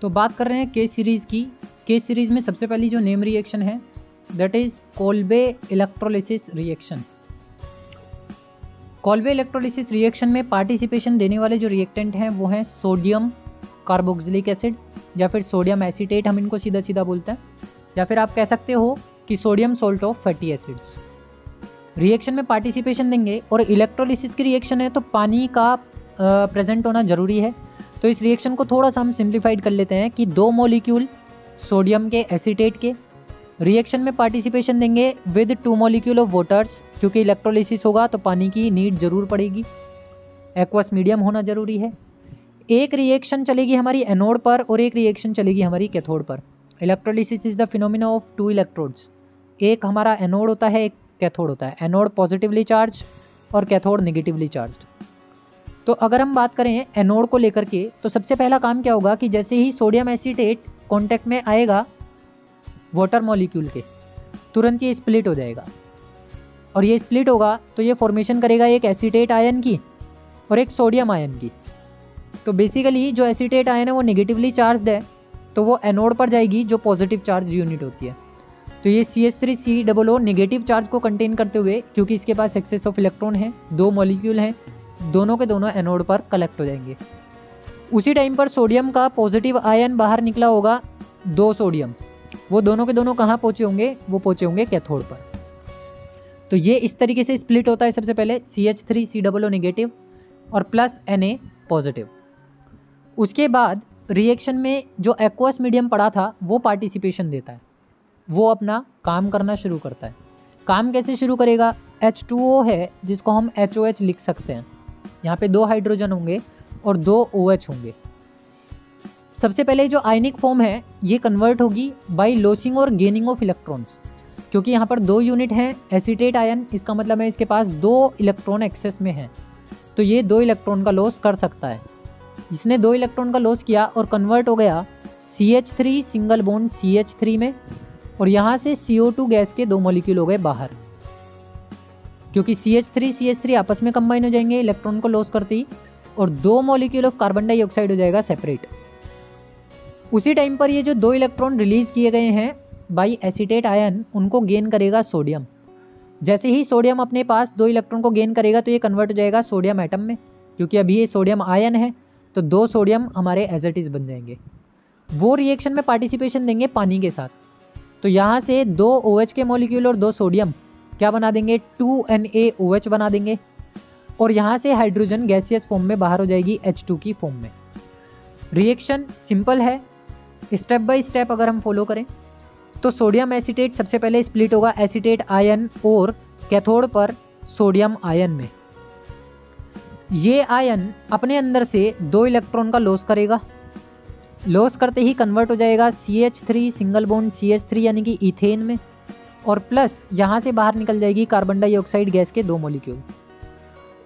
तो बात कर रहे हैं केस सीरीज़ की। केस सीरीज़ में सबसे पहली जो नेम रिएक्शन है that is Kolbe electrolysis reaction. Kolbe electrolysis reaction में पार्टिसिपेशन देने वाले जो रिएक्टेंट हैं वो हैं सोडियम कार्बोक्सिलिक एसिड या फिर सोडियम एसीटेट, हम इनको सीधा सीधा बोलते हैं, या फिर आप कह सकते हो कि sodium salt of fatty acids. Reaction में पार्टिसिपेशन देंगे और इलेक्ट्रोलिसिस की रिएक्शन है तो पानी का प्रेजेंट होना ज़रूरी है। तो इस रिएक्शन को थोड़ा सा हम सिंप्लीफाइड कर लेते हैं कि 2 मॉलिक्यूल सोडियम के एसीटेट के रिएक्शन में पार्टिसिपेशन देंगे विद 2 मॉलिक्यूल ऑफ वाटर्स, क्योंकि इलेक्ट्रोलिसिस होगा तो पानी की नीड ज़रूर पड़ेगी, एक्वस मीडियम होना ज़रूरी है। एक रिएक्शन चलेगी हमारी एनोड पर और एक रिएक्शन चलेगी हमारी कैथोड पर। Electrolysis is the phenomena of 2 electrodes. एक हमारा एनोड होता है, एक कैथोड होता है। एनोड पॉजिटिवली चार्ज और कैथोड नेगेटिवली चार्ज्ड। तो अगर हम बात करें एनोड को लेकर के तो सबसे पहला काम क्या होगा कि जैसे ही सोडियम एसीटेट कांटेक्ट में आएगा वाटर मॉलिक्यूल के, तुरंत ये स्प्लिट हो जाएगा और ये स्प्लिट होगा तो ये फॉर्मेशन करेगा एक एसीटेट आयन की और एक सोडियम आयन की। तो बेसिकली जो एसीटेट आयन है वो नेगेटिवली चार्ज्ड है तो वो एनोड पर जाएगी जो पॉजिटिव चार्ज यूनिट होती है। तो ये CH3COO नेगेटिव चार्ज को कंटेन करते हुए, क्योंकि इसके पास एक्सेस ऑफ इलेक्ट्रॉन है, 2 मॉलिक्यूल हैं, दोनों के दोनों एनोड पर कलेक्ट हो जाएंगे। उसी टाइम पर सोडियम का पॉजिटिव आयन बाहर निकला होगा, 2 सोडियम, वो दोनों के दोनों कहाँ पहुँचे होंगे, वो पहुँचे होंगे कैथोड पर। तो ये इस तरीके से स्प्लिट होता है। सबसे पहले CH3COO नेगेटिव और प्लस Na पॉजिटिव। उसके बाद रिएक्शन में जो एक्वस मीडियम पड़ा था वो पार्टिसिपेशन देता है, वो अपना काम करना शुरू करता है। काम कैसे शुरू करेगा? H2O है जिसको हम HOH लिख सकते हैं। यहाँ पे 2 हाइड्रोजन होंगे और 2 OH होंगे। सबसे पहले जो आयनिक फॉर्म है ये कन्वर्ट होगी बाय लॉसिंग और गेनिंग ऑफ इलेक्ट्रॉन्स, क्योंकि यहाँ पर 2 यूनिट हैं एसीटेट आयन, इसका मतलब है इसके पास 2 इलेक्ट्रॉन एक्सेस में है, तो ये 2 इलेक्ट्रॉन का लॉस कर सकता है। इसने 2 इलेक्ट्रॉन का लॉस किया और कन्वर्ट हो गया CH3 सिंगल बॉन्ड CH3 में, और यहाँ से CO2 गैस के 2 मॉलिक्यूल हो गए बाहर, क्योंकि CH3 आपस में कंबाइन हो जाएंगे इलेक्ट्रॉन को लॉस करते ही, और 2 मॉलिक्यूल ऑफ कार्बन डाइऑक्साइड हो जाएगा सेपरेट। उसी टाइम पर ये जो 2 इलेक्ट्रॉन रिलीज किए गए हैं बाई एसीटेट आयन, उनको गेन करेगा सोडियम। जैसे ही सोडियम अपने पास 2 इलेक्ट्रॉन को गेन करेगा तो ये कन्वर्ट हो जाएगा सोडियम एटम में, क्योंकि अभी ये सोडियम आयन है तो 2 सोडियम हमारे एज इट इज बन जाएंगे। वो रिएक्शन में पार्टिसिपेशन देंगे पानी के साथ, तो यहाँ से 2 OH के मॉलिक्यूल और 2 सोडियम क्या बना देंगे, 2NaOH बना देंगे, और यहाँ से हाइड्रोजन गैसियस फॉर्म में बाहर हो जाएगी H2 की फॉर्म में। रिएक्शन सिंपल है, स्टेप बाय स्टेप अगर हम फॉलो करें तो सोडियम एसीटेट सबसे पहले स्प्लिट होगा एसीटेट आयन और कैथोड पर सोडियम आयन में। ये आयन अपने अंदर से 2 इलेक्ट्रॉन का लॉस करेगा, लॉस करते ही कन्वर्ट हो जाएगा CH3 सिंगल बॉन्ड CH3 यानी कि इथेन में, और प्लस यहाँ से बाहर निकल जाएगी कार्बन डाइऑक्साइड गैस के 2 मॉलिक्यूल।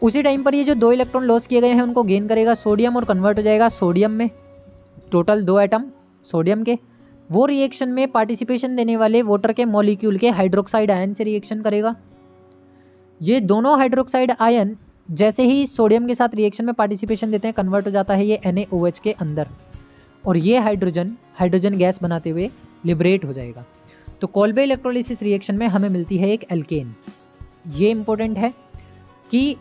उसी टाइम पर ये जो 2 इलेक्ट्रॉन लॉस किए गए हैं उनको गेन करेगा सोडियम और कन्वर्ट हो जाएगा सोडियम में, टोटल 2 एटम सोडियम के। वो रिएक्शन में पार्टिसिपेशन देने वाले वाटर के मॉलिक्यूल के हाइड्रोक्साइड आयन से रिएक्शन करेगा। ये दोनों हाइड्रोक्साइड आयन जैसे ही सोडियम के साथ रिएक्शन में पार्टिसिपेशन देते हैं कन्वर्ट हो जाता है ये NaOH के अंदर, और ये हाइड्रोजन गैस बनाते हुए लिबरेट हो जाएगा। तो कोल्बे इलेक्ट्रोलिसिस रिएक्शन में हमें मिलती है एक एल्केन। ये इंपॉर्टेंट है कि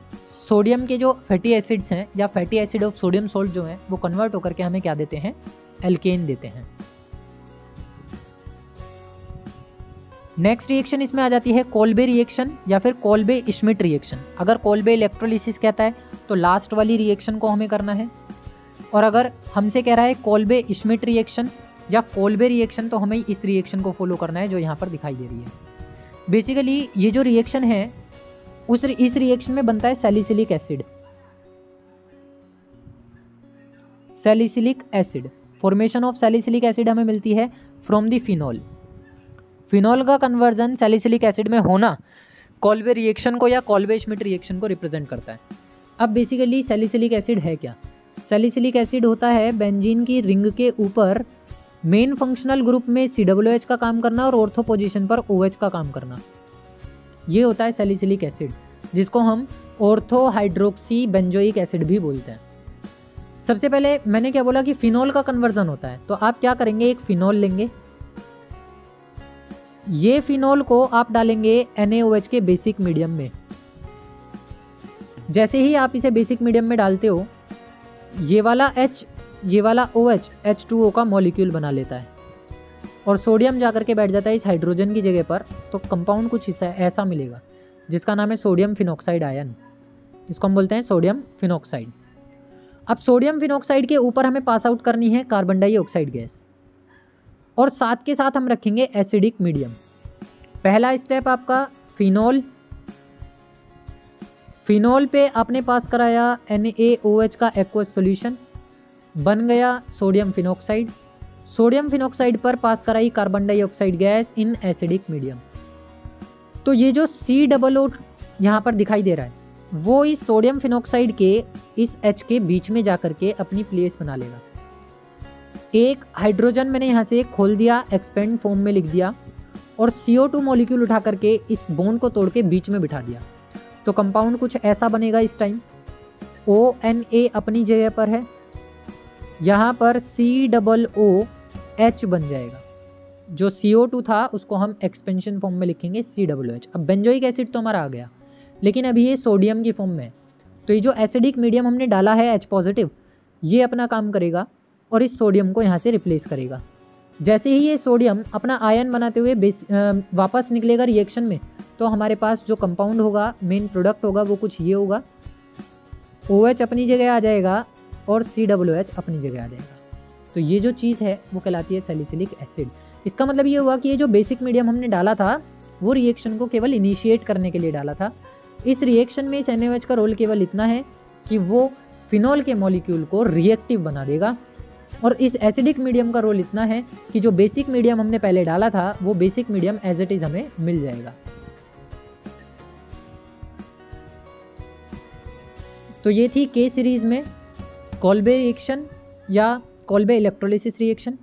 सोडियम के जो फैटी एसिड्स हैं या fatty acid of sodium salt जो हैं वो कन्वर्ट होकर के हमें क्या देते हैं, एल्केन देते हैं। नेक्स्ट रिएक्शन इसमें आ जाती है कोल्बे रिएक्शन या फिर कोल्बे श्मिट रिएक्शन। अगर कोल्बे इलेक्ट्रोलिसिस कहता है तो लास्ट वाली रिएक्शन को हमें करना है, और अगर हमसे कह रहा है कोल्बे श्मिट रिएक्शन या कोल्बे रिएक्शन तो हमें इस रिएक्शन को फॉलो करना है जो यहाँ पर दिखाई दे रही है। बेसिकली ये जो रिएक्शन है इस रिएक्शन में बनता है salicylic acid. Salicylic acid, formation of salicylic acid हमें मिलती है फ्रॉम द फिनॉल। फिनॉल का कन्वर्जन सैलिसिलिक एसिड में होना कोल्बे रिएक्शन को या कोल्बे श्मिट रिएक्शन को रिप्रेजेंट करता है। अब बेसिकली सैलिसिलिक एसिड है क्या? सैलिसिलिक एसिड होता है बेंजीन की रिंग के ऊपर मेन फंक्शनल ग्रुप में COOH का काम करना और ऑर्थो पोजीशन पर OH का काम करना, ये होता है सैलिसिलिक एसिड, जिसको हम ऑर्थो हाइड्रोक्सी बेंजोइक एसिड भी बोलते हैं। सबसे पहले मैंने क्या बोला कि फिनोल का कन्वर्जन होता है, तो आप क्या करेंगे, एक फिनोल लेंगे, ये फिनोल को आप डालेंगे NaOH के बेसिक मीडियम में। जैसे ही आप इसे बेसिक मीडियम में डालते हो, ये वाला H, ये वाला OH H2O का मॉलिक्यूल बना लेता है और सोडियम जाकर के बैठ जाता है इस हाइड्रोजन की जगह पर। तो कंपाउंड कुछ ऐसा मिलेगा जिसका नाम है सोडियम फिनॉक्साइड आयन। इसको हम बोलते हैं सोडियम फिनॉक्साइड। अब सोडियम फिनॉक्साइड के ऊपर हमें पास आउट करनी है कार्बन डाइऑक्साइड गैस, और साथ के साथ हम रखेंगे एसिडिक मीडियम। पहला स्टेप आपका फिनोल, फिनोल पे आपने पास कराया NaOH का एक्वस सॉल्यूशन, बन गया सोडियम फिनॉक्साइड। सोडियम फिनॉक्साइड पर पास कराई carbon dioxide gas in acidic medium. तो ये जो COO यहाँ पर दिखाई दे रहा है, वो इस सोडियम फिनॉक्साइड के इस H के बीच में जाकर के अपनी प्लेस बना लेगा। एक हाइड्रोजन मैंने यहाँ से खोल दिया, एक्सपेंड फॉर्म में लिख दिया, और CO2 मॉलिक्यूल उठा करके इस बॉन्ड को तोड़ के बीच में बिठा दिया। तो कंपाउंड कुछ ऐसा बनेगा इस टाइम। ONA अपनी जगह पर है, यहाँ पर COOH बन जाएगा। जो CO2 था उसको हम एक्सपेंशन फॉर्म में लिखेंगे COOH। अब बेंजोइक एसिड तो हमारा आ गया, लेकिन अभी ये सोडियम की फॉर्म में है। तो ये जो एसिडिक मीडियम हमने डाला है H पॉजिटिव, ये अपना काम करेगा और इस सोडियम को यहाँ से रिप्लेस करेगा। जैसे ही ये सोडियम अपना आयन बनाते हुए वापस निकलेगा रिएक्शन में, तो हमारे पास जो कंपाउंड होगा, मेन प्रोडक्ट होगा, वो कुछ ये होगा। OH अपनी जगह आ जाएगा और COOH अपनी जगह आ जाएगा। तो ये जो चीज़ है वो कहलाती है सैलिसिलिक एसिड। इसका मतलब ये हुआ कि ये जो बेसिक मीडियम हमने डाला था वो रिएक्शन को केवल इनिशिएट करने के लिए डाला था। इस रिएक्शन में इस NaOH का रोल केवल इतना है कि वो फिनोल के मॉलिक्यूल को रिएक्टिव बना देगा, और इस एसिडिक मीडियम का रोल इतना है कि जो बेसिक मीडियम हमने पहले डाला था वो basic medium as it is हमें मिल जाएगा। तो ये थी K सीरीज में कोल्बे रिएक्शन या कोल्बे इलेक्ट्रोलिसिस रिएक्शन।